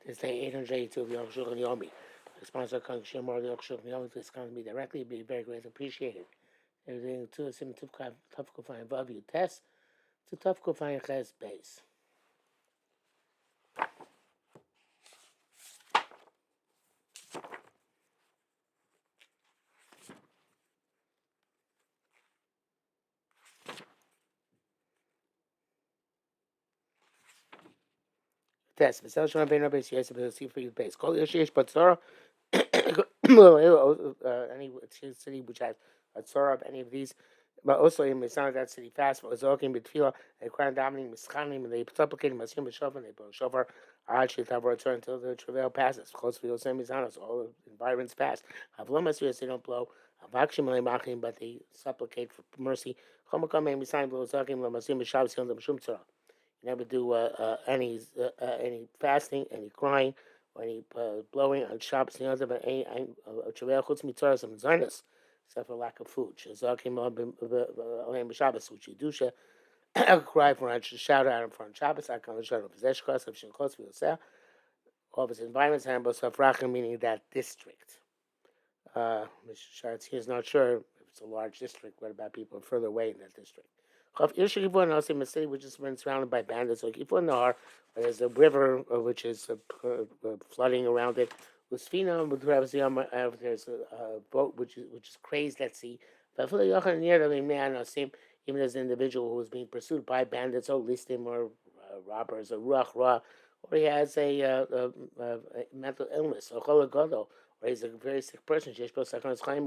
This day 882 of the Arukh HaShulchan Yomi. Sponsor Kang Shemar of the Arukh HaShulchan Yomi. Please contact me directly. It'd be very greatly appreciated. Everything to a sim tough kufayim vav you test to tough kufayim ches base. Test. Misel Shema Ben Rabbi Yes, but see for you base. Call your sheesh but Torah. Any city which has a Torah of any of these. But also in Misana that city fast, but was talking between they crown dominating Mischanim, and they supplicating Masim B'Shofar, and they blow shofar. Actually, have return until the travail passes. Close to the same Misanos, all the environments pass. Havlomas, they don't blow. Havakshim Machim, but they supplicate for mercy. Chomakam Misanim blow talking Masim B'Shabbos, Yom Shum Torah. You never do any fasting, any crying, or any blowing on Shabbos. You know, but any travail chutz mitzvah some zarnas, except for lack of food. Shazakim b'Shabbos, which you do. Cry for shout out in front of Shabbos. I come to shout out possession cost of shinkos for yourself. All of its environments and Bosafrachim, meaning that district. Mr. Shartz here is not sure if it's a large district. What about people further away in that district? A city which is surrounded by bandits. Like Kifun Nahar, there's a river which is flooding around it. Usfina, there's a boat which is crazed at sea. Even as an individual who is being pursued by bandits, or listim, or robbers, or ruach ra, or he has a mental illness, or cholagodo, or he's a very sick person, who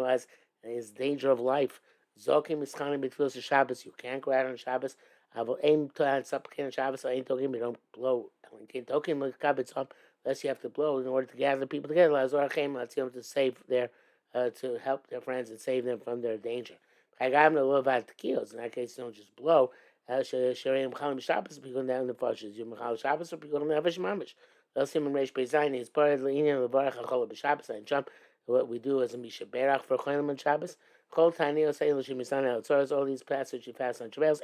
has his danger of life. Zokim Mischanim B'Tfilos Shabbos. You can't go out on Shabbos. Avo aim to supplicate on Shabbos. I ain't talking. You don't blow. You can't talking kabitz up unless you have to blow in order to gather the people together. To save their, to help their friends and save them from their danger. I got him to love out the kilos. In that case, you don't just blow. Sharim Chalim Shabbos. People down the flushes. You Machal Shabbos or people down the Avish Mamish. Elsim and Reish Bezayin is part of the Indian Levarach Hachol B'Shabbos and jump. What we do as a Misha Berach for Cholim on Shabbos. All these passages you fast on travails,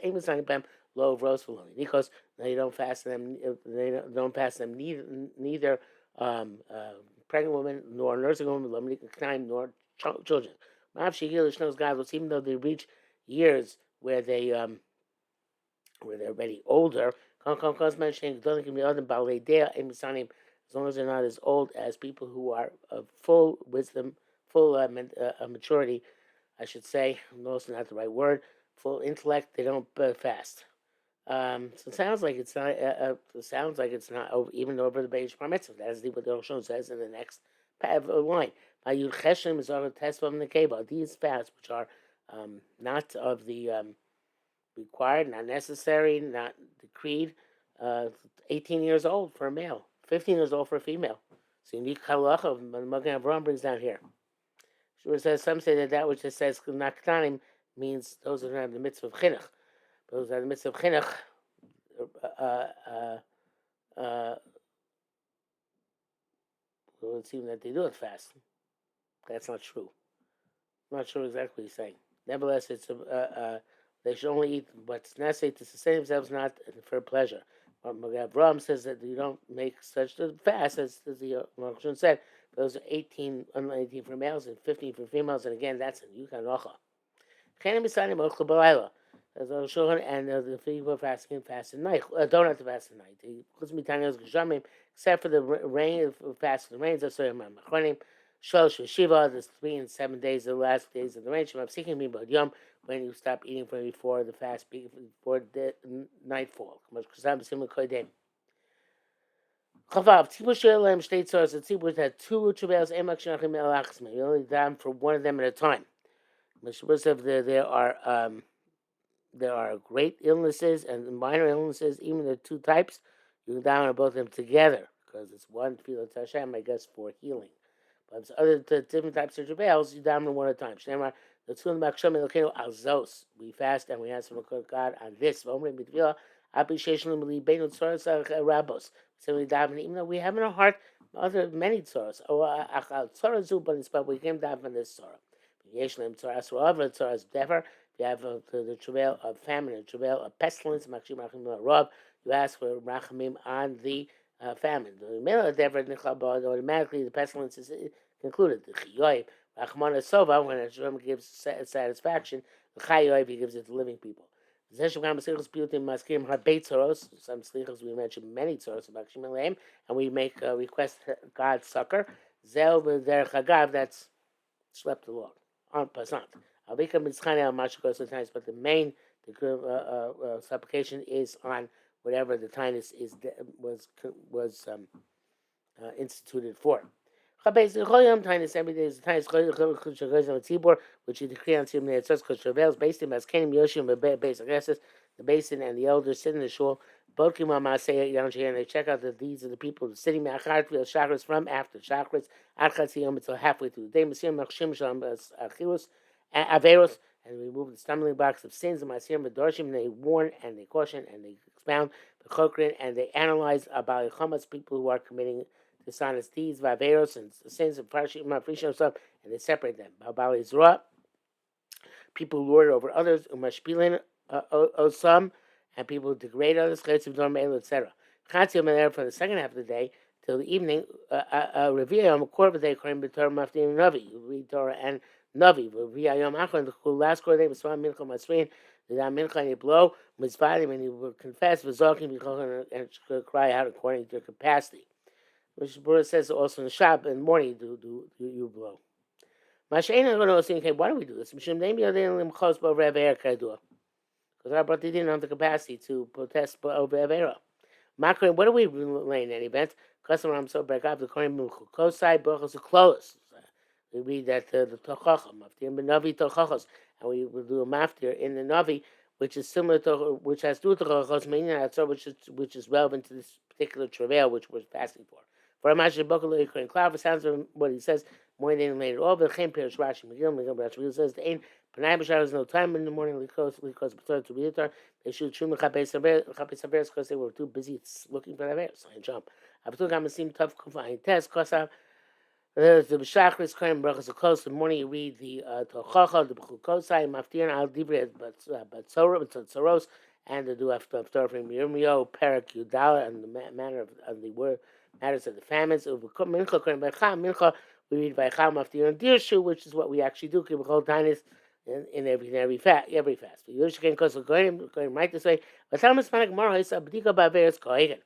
low of rose for because they don't fast them. They don't fast them neither pregnant women nor nursing women, nor children. Even though they reach years where they're already older, as long as they're not as old as people who are of full wisdom, full maturity. I should say, also not the right word, full intellect, they don't fast. So it sounds like it's not. Even over the Beis Parmitzvah. That's what the Rosh says in the next line. These fasts, which are not of the required, not necessary, not decreed, 18 years old for a male, 15 years old for a female. So you need halacha. Magen Avraham brings down here. It says some say that which it says naktanim means those who don't have the mitzvah of chinuch. Those who have the mitzvah of chinuch, it would seem that they do it fast. That's not true. I'm not sure exactly what he's saying. Nevertheless, it's they should only eat what's necessary to sustain themselves, not for pleasure. Magen Avraham says that you don't make such a fast as the Rosh said. Those are 18 for males and 15 for females, and again, that's a Yukan Rocha. And the people fast at night. Don't have to fast at night. Except for the rain, fast for the rains. That's why there's 3 and 7 days, the last days of the rain. When you stop eating from before the fast, before the nightfall. Chavav, Tzibur Shalem Shtei Tzoros, the Tzibur had 2 travails, Emak Shnachim El Achsma. You only down for one of them at a time. There are great illnesses and minor illnesses, even the 2 types. You can down on both of them together because it's one Tfilat Hashem, I guess, for healing. But it's other different types of travails, you down on one at a time. Shneimar, the Tzun Baksham Elokenu Alzos. We fast and we ask from God on this. V'omrim B'Tfilah, Appreciation L'Beinu Tzoros Rabos. Simply daven, even though we have in our heart many tzoros. But we came down from this tzorah. Yeshlim tzoras ro'av, tzoras defer. You have the travail of famine, the travail of pestilence. You ask for rachamim on the famine. The middle Dever Nichlabah, automatically the pestilence is concluded. The Chiyoim, Rachmana Sova, when Hashem gives satisfaction, the Chayoim, he gives it to living people. Some slichos we mentioned many tzoros about Shemaleim, and we make request God's succor. Zel v'derech hagav, that's slept along on passant. I'll become mitzchane al mashukos sometimes, but the main supplication is on whatever the tinus was instituted for. Tinus every day is the tinus which you decree on Tzibur Ne'etzos because travails based in Maskenim Yoshim base aggressors. The basin and the elders sit in the shul. Bokim Amasei Yanshi, and they check out the deeds of the people sitting Me'achar Tvil Chakras from after Chakras Ad Chatziyom until halfway through the day. Masir Machshim Shalom Achilus Averos, and remove the stumbling blocks of sins. And Masir Medorshim, they warn and they caution and they expound the Chokrin and they analyze about Chamas, people who are committing dishonest deeds, Vaveros, and sins of Farshim Mafrishim stuff, and they separate them. Babali Zra, people who lord over others, Umashpilin Osam, and people who degrade others, etc. Chatzim from the second half of the day till the evening, Reviyam, a quarter of the day, according to Torah Mafti and Navi. You read Torah and Navi. Reviyam Achon, the last quarter of the day, Maswan Mincha Masrin, the Mincha and you blow, Mizvadim, and you will confess, Vizokim, and cry out according to your capacity. Which Burra says also in the shop in the morning, you blow. Why do we do this? Because our brother didn't have the capacity to protest over Avera. Makrin, what do we lay in any event? Customer, I'm so break up the Kohen Kosai Burchos Klolos. We read that the Tochacham, Maftir Navi Tochachos, and we will do a Maftir in the Navi, which is similar to, which has to do with Tochachos, which is relevant to this particular travail which we're fasting for. For a Mashi Bokalo Kohen Klav, it sounds of what he says more than later. All the Chem Perish Rashi Megillah Rashi says the Ein Panay B'Shar is no time in the morning Likos B'Tor to read it. They shoot Shum Chapei Saveres because they were too busy looking for the so I jump. Abtu Gamasim Tov Kufa Test Kosav. The B'Shachris Kohen Brachos Kos. In the morning you read the Tochacha, the B'Chukosai, Maftir Al Dibre Batzoros, and the do after from Yirmiyo Perak Yudala, and the manner of the word matters of the famines. Mincha, we read Vaychal Maftir and Dirshu, which is what we actually do. Kibachol Tainis in every fast. Yushkin Kosel going right this way. But Talmud Spanik Marhais Abdika Baveris Kohen.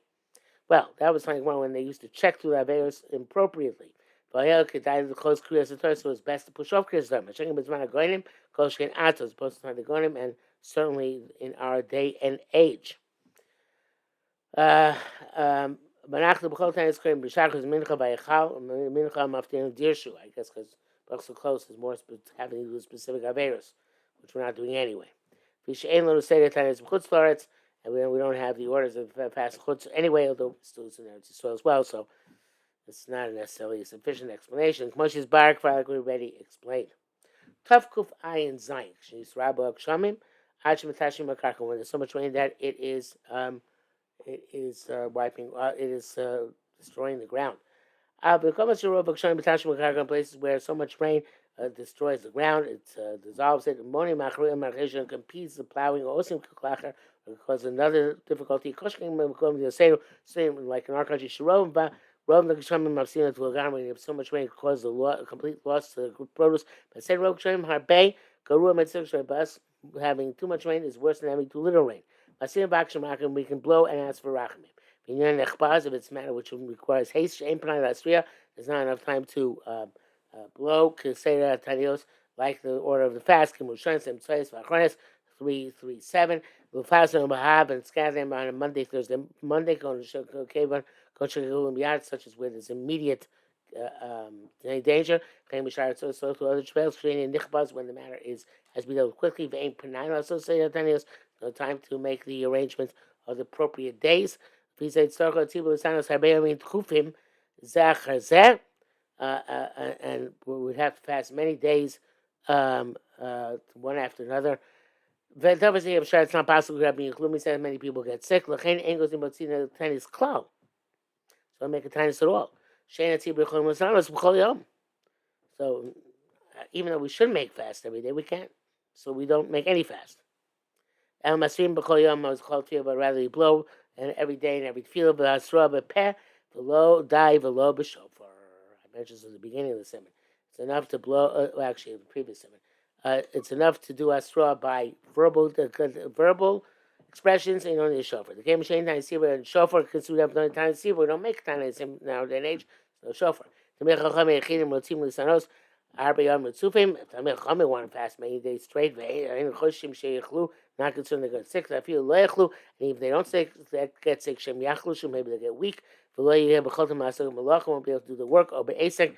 Well, that was like when they used to check through the Averis appropriately. So it's best to push off Kriyas Dharma. Checking Bizman Goinim, Koshkin Atos, opposed to the Goinim, and certainly in our day and age. Manach the Bechol Tan is claimed B'Shachos Mincha Vayechal Mincha Maftir Dirshu. I guess because Bechol Close is more having to do with specific Averos, which we're not doing anyway. Vishain Lo Seder Tan is B'Chutz Loretz, and we don't have the orders of fast Chutz anyway, although it's still in Eretz Yisrael as well, so it's not necessarily a sufficient explanation. K'moshes Barak, like we already explained. Tuf Kuf Ayin Zayin Shnis Rabba Kshamim Ad Shematashim Makarka. When there's so much rain that it is wiping. It is destroying the ground. Places where so much rain destroys the ground, it dissolves it. Competes the plowing. Because another difficulty. Like in our country, when you have so much rain, it causes a complete loss to the produce. But said having too much rain is worse than having too little rain. We can blow and ask for rachamim. If it's a matter which requires haste, there's not enough time to blow. Like the order of the fast, 3:37. And scatter them on a Monday, Thursday, Monday. Such as where there's immediate danger. So to other trails, when the matter has been dealt quickly. No time to make the arrangements of the appropriate days. And we would have to fast many days, one after another. It's not possible to have many people get sick. So make a tinus at all. So even though we should make fast every day, we can't. So we don't make any fast. El Masrim B'Chol Yom is called to, but rather you blow and every day and every field b'asra b'peh v'lo die v'lo b'shofar. I mentioned this at the beginning of the sermon. It's enough to blow. Well, actually, the previous sermon. It's enough to do asra by verbal expressions and only the shofar. The game machine time siva and shofar because we have no time siva. We don't make time now day and age. No shofar. The mechacham echidim rotzim lisanos. Arba yom ritzufim. If the mechacham want to fast many days straight, ve'ein choshim sheyechlu. Not concerned they get sick. I feel loyachlu. And if they don't get sick, shem yachlu. Maybe they get weak. V'lo yeh b'chotam asag malach won't be able to do the work. Or be'esek.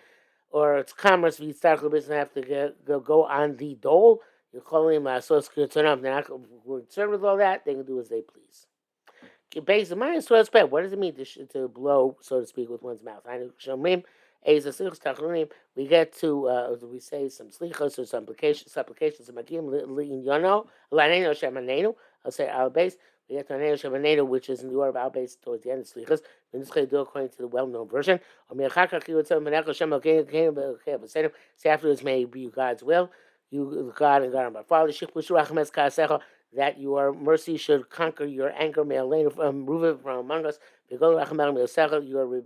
Or it's commerce. We start business have to go on the dole. You call him turn up. They're not concerned with all that. They can do as they please. Based on my what does it mean to blow, so to speak, with one's mouth? We get to we say some slichos or supplications. I'll say al base. We get to anenu shemanenu, which is in the order of al base towards the end of slichos. We just do according to the well-known version. Say afterwards, may be God's will. You, God and God, my Father, that your mercy should conquer your anger, remove it from among us. Your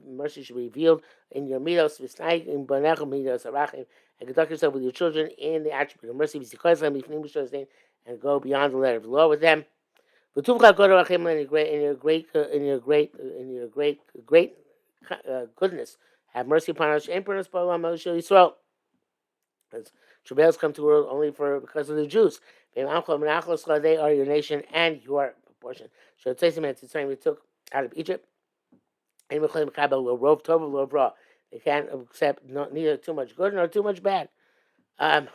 mercy should be revealed in your midos, and conduct yourself with your children in the attribute of mercy, and go beyond the letter of the law with them. In your great goodness, have mercy upon us. As travails come to the world only because of the Jews. They are your nation and your portion. So it's we took out of Egypt. They can't accept neither too much good nor too much bad. Too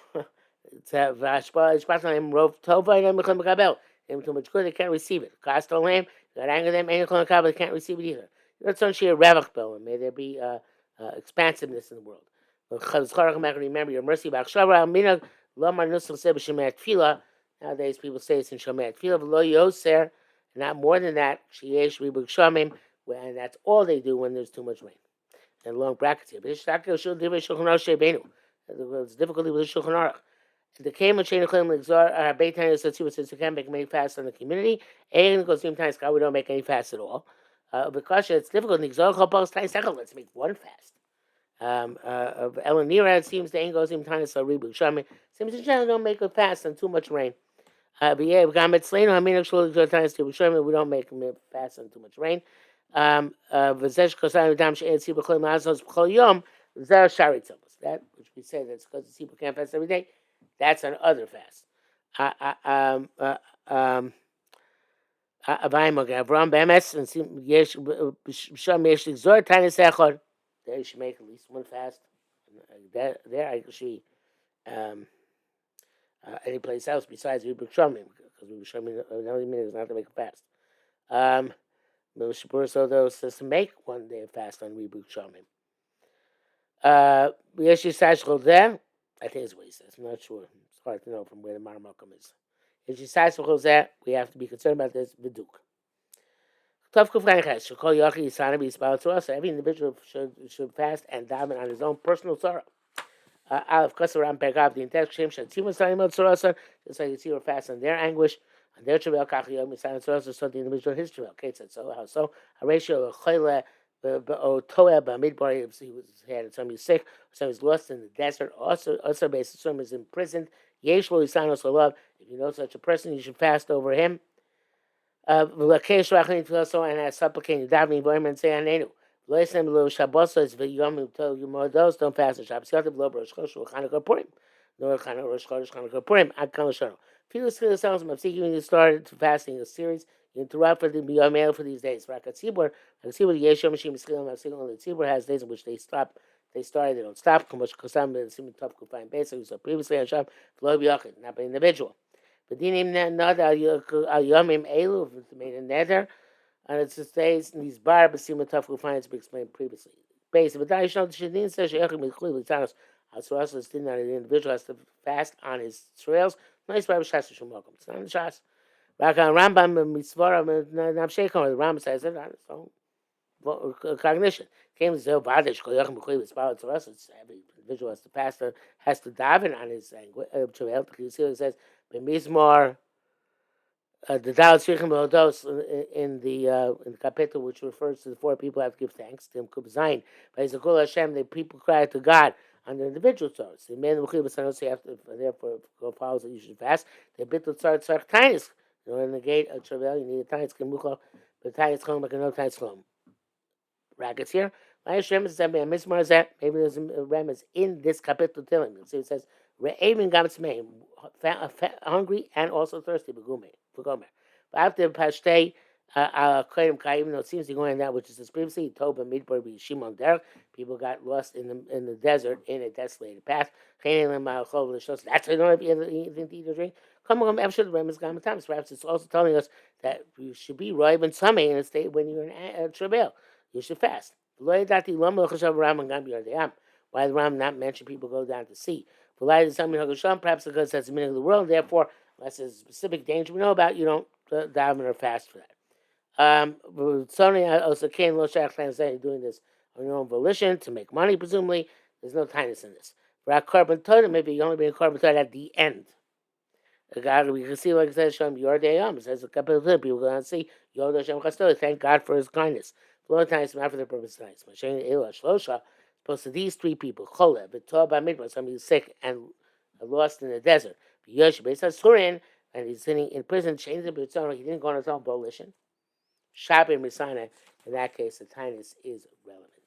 much good, they can't receive it. Cost a lamb, got anger them, they can't receive it either. May there be expansiveness in the world. Remember your mercy. Nowadays people say it's in Shomer Tefillah, not more than that. And that's all they do when there's too much rain. And long brackets here. It's difficulty with the Shulchan Aruch. The came and chain of claim Beitan says you can't make many fasts on the community. And goes sometimes we don't make any fasts at all. Because it's difficult. Let's make one fast. Of Elanira, it seems the angles in time so rebu shaman. Seems in general don't make a fast on too much rain. But yeah, we got Mitzlano. I mean, actually, good times to shaman. We don't make a fast on too much rain. V'zesh kosan dam she'ed sibur chol ma'azos b'chol yom. Zer sharit tzavos. That which we say that's because the sibur can't fast every day. That's an other fast. Avram bemes and yesh b'sham yesh l'gzor tanis echad. There you should make at least one fast. There I actually any place else besides Rebuk Shomim, because Rebuk Shomim only means not to make a fast. So though says to make one day fast on Rebuk Shomim. Yeshi Sashchol there, I think is what he says. I'm not sure. It's hard to know from where the Marmakum is. Yeshi Sashchol there, we have to be concerned about this Viduk. Every individual should fast and daven on his own personal sorrow. Of course, around Begab, the entire Shem Shatim was talking about Sorasa, just like you see, we're fast on their anguish, on their Travel Kachiyom, we sign Sorasa, so the individual his Travel. Okay, so how so? A ratio of Choyle, Toeb, Midbar, he had somebody sick, somebody's lost in the desert, also based, someone is imprisoned. Yeshua Isanos love. If you know such a person, you should fast over him. And I supplicate davening boim and say anenu. Listen, little Shabbosos v'yomim tell you more those don't fast the Shabbos. Yotav lo Rosh Chodesh Chanukah Purim. Nor Rosh Chodesh Chanukah Purim. Ad Kol Shana. Felix sounds I'm seeking you started fasting a series. You interrupt for the Biyom for these days. Rakatzibur, the Yeshua Mashim Miskilim Masilim. The Tzibur has days in which they stop. They started. They don't stop. Kumash Kosam the Simin Tov Kufayim Beis. We saw previously on Shabbos. V'lo b'yachid, not by individual. But dinim not al yomim elu made a nether, and it says in these bar b'sima tough finds be explained previously. Based, but I should shedin says she'echim michli l'tanos. Also, didn't that the individual has to fast on his trails. Nice bar b'shas shumokum. It's not in the shas. Raka Rambam mitzvara navshekon. The Rambam says it on its own cognition. Came to zel vadish koyachim michli l'spal tzorasa. Every individual has to fast, has to daven on his trail. You see what it says. B'mizmor The Daled Tzrichim Lehodos in the capital which refers to the four people who have to give thanks. Tim Kub Zayin. By Zakul Hashem, the people cry out to God on the individual Torahs. The man Mukhil Basanos, you have to therefore go follows that you should fast. The Bittul Tzar Tzar Tainis. In order to negate a travail, you need a Tainis Kemuchal, but Tainis Cholm, but no Tainis Cholm. Brackets here. Maybe there's a remez in this capital telling. So it says, Re'evin Gamsmeim, hungry and also thirsty, Begume. But after Pashtei, even though it seems to go in that which is previously, Toba Midbar Shimon Derek, people got lost in the desert in a desolated path. That's why they don't have anything to eat or drink. Perhaps it's also telling us that you should be roiv and same in a state when you're in travail. You should fast. Why the Ram not mention people go down to sea? Perhaps because that's the meaning of the world. Therefore, unless there's a specific danger we know about, you don't daven or fast for that. Sony also came Lo Shach saying doing this on your own volition to make money, presumably. There's no tightness in this. For our carbon totem, maybe you only bring a carbon totem at the end. We can see, like it says, Shem Yordayam. It says a couple of people go and see Yod Hashem Chastoi. Thank God for His kindness. Blow times after the purpose of nice. Mashen Ela Shlosha. Supposed to these three people, Cholev, V'Torah B'Midbar, somebody who's sick and lost in the desert. Yosh Beis Surin, and he's sitting in prison, changed the B'Tzorah. He didn't go on his own volition. Shabbat Misana. In that case, the tightness is relevant.